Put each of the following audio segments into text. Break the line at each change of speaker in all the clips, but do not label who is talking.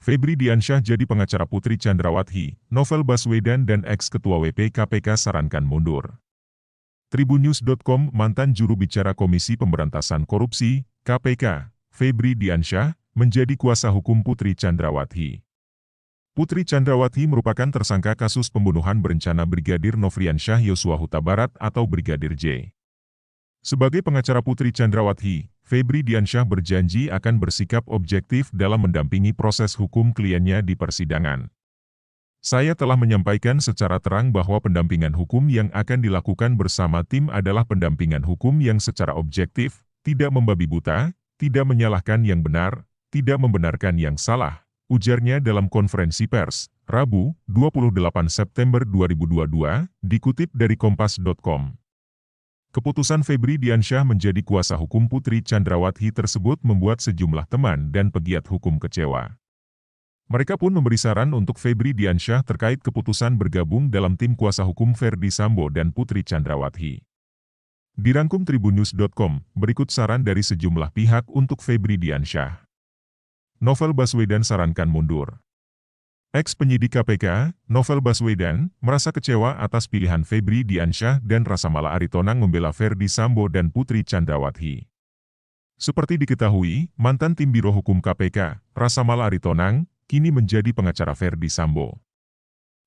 Febri Diansyah jadi pengacara Putri Chandrawati, Novel Baswedan dan ex-ketua WP KPK sarankan mundur. Tribunnews.com mantan juru bicara Komisi Pemberantasan Korupsi, KPK, Febri Diansyah, menjadi kuasa hukum Putri Chandrawati. Putri Chandrawati merupakan tersangka kasus pembunuhan berencana Brigadir Nofriansyah Yosua Huta Barat atau Brigadir J. Sebagai pengacara Putri Chandrawati, Febri Diansyah berjanji akan bersikap objektif dalam mendampingi proses hukum kliennya di persidangan. Saya telah menyampaikan secara terang bahwa pendampingan hukum yang akan dilakukan bersama tim adalah pendampingan hukum yang secara objektif, tidak membabi buta, tidak menyalahkan yang benar, tidak membenarkan yang salah, ujarnya dalam konferensi pers, Rabu, 28 September 2022, dikutip dari Kompas.com. Keputusan Febri Diansyah menjadi kuasa hukum Putri Chandrawati tersebut membuat sejumlah teman dan pegiat hukum kecewa. Mereka pun memberi saran untuk Febri Diansyah terkait keputusan bergabung dalam tim kuasa hukum Ferdy Sambo dan Putri Chandrawati. Dirangkum Tribunnews.com, berikut saran dari sejumlah pihak untuk Febri Diansyah. Novel Baswedan sarankan mundur. Ex-penyidik KPK, Novel Baswedan, merasa kecewa atas pilihan Febri Diansyah dan Rasamala Aritonang membela Ferdy Sambo dan Putri Chandrawati. Seperti diketahui, mantan tim Biro Hukum KPK, Rasamala Aritonang, kini menjadi pengacara Ferdy Sambo.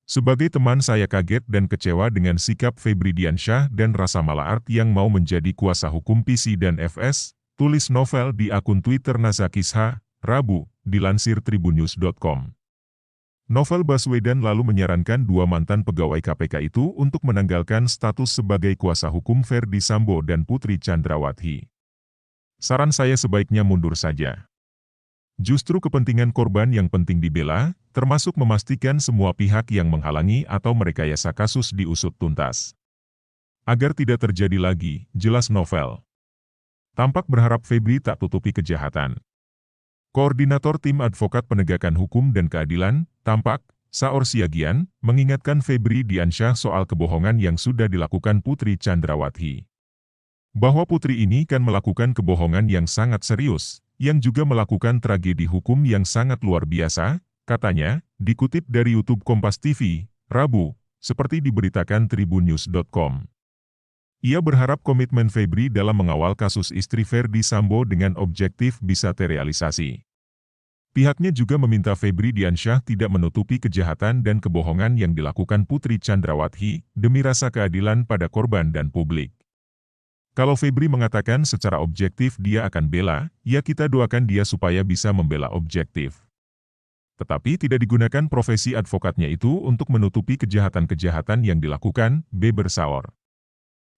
Sebagai teman saya kaget dan kecewa dengan sikap Febri Diansyah dan Rasamala Art yang mau menjadi kuasa hukum PC dan FS, tulis Novel di akun Twitter Nazakisha, Rabu, dilansir Tribunnews.com. Novel Baswedan lalu menyarankan dua mantan pegawai KPK itu untuk menanggalkan status sebagai kuasa hukum Ferdy Sambo dan Putri Chandrawati. Saran saya sebaiknya mundur saja. Justru kepentingan korban yang penting dibela, termasuk memastikan semua pihak yang menghalangi atau merekayasa kasus diusut tuntas. Agar tidak terjadi lagi, jelas Novel. Tampak berharap Febri tak tutupi kejahatan. Koordinator Tim Advokat Penegakan Hukum dan Keadilan, Tampak, Saor Siagian, mengingatkan Febri Diansyah soal kebohongan yang sudah dilakukan Putri Chandrawati. Bahwa putri ini kan melakukan kebohongan yang sangat serius, yang juga melakukan tragedi hukum yang sangat luar biasa, katanya, dikutip dari YouTube Kompas TV, Rabu, seperti diberitakan Tribunnews.com. Ia berharap komitmen Febri dalam mengawal kasus istri Ferdy Sambo dengan objektif bisa terrealisasi. Pihaknya juga meminta Febri Diansyah tidak menutupi kejahatan dan kebohongan yang dilakukan Putri Chandrawati demi rasa keadilan pada korban dan publik. Kalau Febri mengatakan secara objektif dia akan bela, ya kita doakan dia supaya bisa membela objektif. Tetapi tidak digunakan profesi advokatnya itu untuk menutupi kejahatan-kejahatan yang dilakukan, bersaor.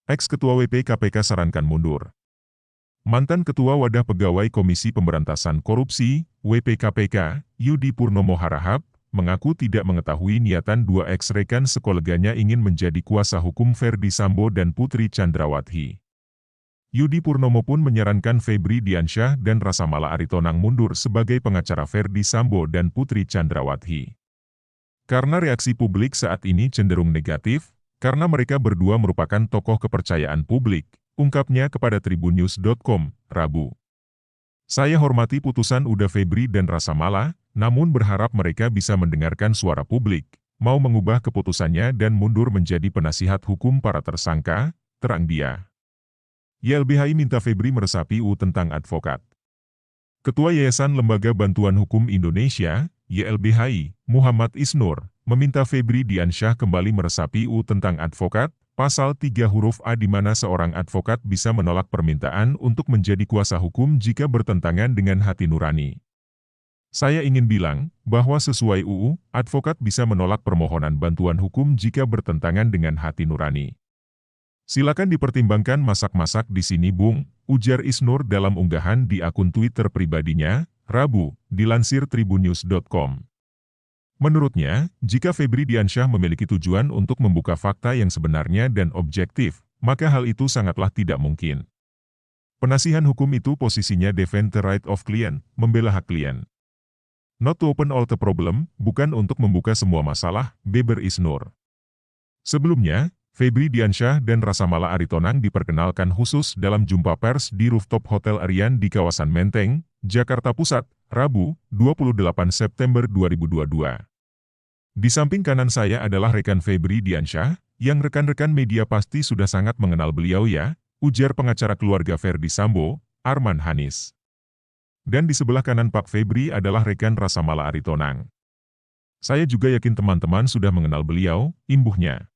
Ex-ketua WP KPK sarankan mundur. Mantan Ketua Wadah Pegawai Komisi Pemberantasan Korupsi, WP KPK, Yudi Purnomo Harahap, mengaku tidak mengetahui niatan dua ex-rekan sekoleganya ingin menjadi kuasa hukum Ferdy Sambo dan Putri Chandrawati. Yudi Purnomo pun menyarankan Febri Diansyah dan Rasamala Aritonang mundur sebagai pengacara Ferdy Sambo dan Putri Chandrawati. Karena reaksi publik saat ini cenderung negatif, karena mereka berdua merupakan tokoh kepercayaan publik, ungkapnya kepada Tribunnews.com, Rabu. Saya hormati putusan Uda Febri dan Rasamala, namun berharap mereka bisa mendengarkan suara publik, mau mengubah keputusannya dan mundur menjadi penasihat hukum para tersangka, terang dia. YLBHI minta Febri meresapi tentang advokat. Ketua Yayasan Lembaga Bantuan Hukum Indonesia, YLBHI, Muhammad Isnur, meminta Febri Diansyah kembali meresapi tentang advokat, pasal 3 huruf A di mana seorang advokat bisa menolak permintaan untuk menjadi kuasa hukum jika bertentangan dengan hati nurani. Saya ingin bilang, bahwa sesuai UU, advokat bisa menolak permohonan bantuan hukum jika bertentangan dengan hati nurani. Silakan dipertimbangkan masak-masak di sini Bung, ujar Isnur dalam unggahan di akun Twitter pribadinya, Rabu, dilansir Tribunnews.com. Menurutnya, jika Febri Diansyah memiliki tujuan untuk membuka fakta yang sebenarnya dan objektif, maka hal itu sangatlah tidak mungkin. Penasihan hukum itu posisinya defend the right of client, membela hak klien. Not to open all the problem, bukan untuk membuka semua masalah, beber Isnur. Sebelumnya, Febri Diansyah dan Rasamala Aritonang diperkenalkan khusus dalam jumpa pers di rooftop Hotel Arian di kawasan Menteng, Jakarta Pusat, Rabu, 28 September 2022. Di samping kanan saya adalah rekan Febri Diansyah, yang rekan-rekan media pasti sudah sangat mengenal beliau ya, ujar pengacara keluarga Verdi Sambo, Arman Hanis. Dan di sebelah kanan Pak Febri adalah rekan Rasa Mala Aritonang. Saya juga yakin teman-teman sudah mengenal beliau, imbuhnya.